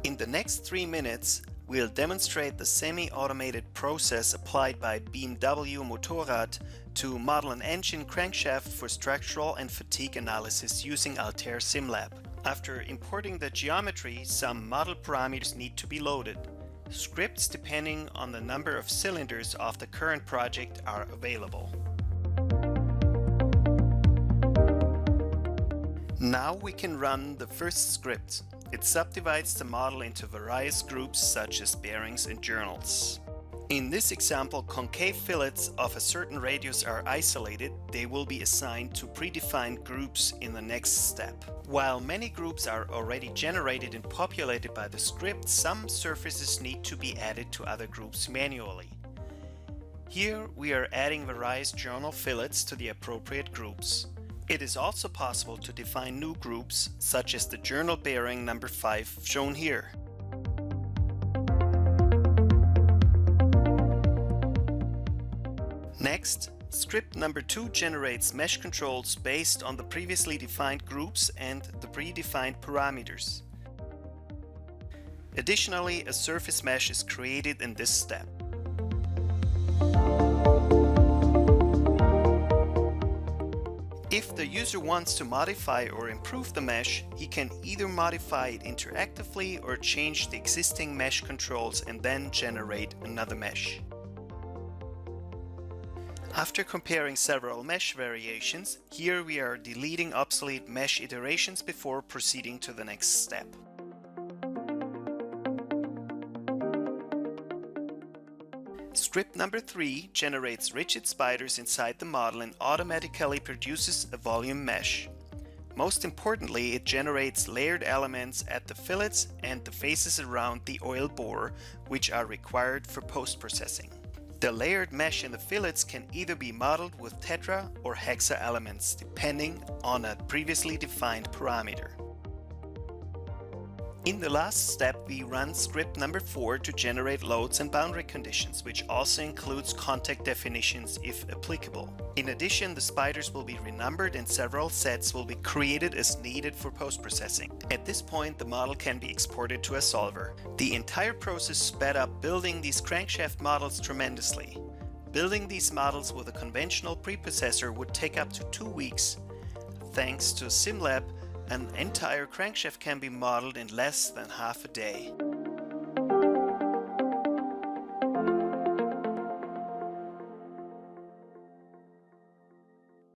In the next 3 minutes, we'll demonstrate the semi-automated process applied by BMW Motorrad to model an engine crankshaft for structural and fatigue analysis using Altair SimLab. After importing the geometry, some model parameters need to be loaded. Scripts depending on the number of cylinders of the current project are available. Now we can run the first script. It subdivides the model into various groups such as bearings and journals. In this example, concave fillets of a certain radius are isolated. They will be assigned to predefined groups in the next step. While many groups are already generated and populated by the script, some surfaces need to be added to other groups manually. Here we are adding various journal fillets to the appropriate groups. It is also possible to define new groups, such as the journal bearing number 5 shown here. Next, script number 2 generates mesh controls based on the previously defined groups and the predefined parameters. Additionally, a surface mesh is created in this step. If the user wants to modify or improve the mesh, he can either modify it interactively or change the existing mesh controls and then generate another mesh. After comparing several mesh variations, here we are deleting obsolete mesh iterations before proceeding to the next step. Script number 3 generates rigid spiders inside the model and automatically produces a volume mesh. Most importantly, it generates layered elements at the fillets and the faces around the oil bore, which are required for post-processing. The layered mesh in the fillets can either be modeled with tetra or hexa elements, depending on a previously defined parameter. In the last step, we run script number 4 to generate loads and boundary conditions, which also includes contact definitions if applicable. In addition, the spiders will be renumbered and several sets will be created as needed for post-processing. At this point, the model can be exported to a solver. The entire process sped up building these crankshaft models tremendously. Building these models with a conventional preprocessor would take up to 2 weeks. Thanks to SimLab, an entire crankshaft can be modeled in less than half a day.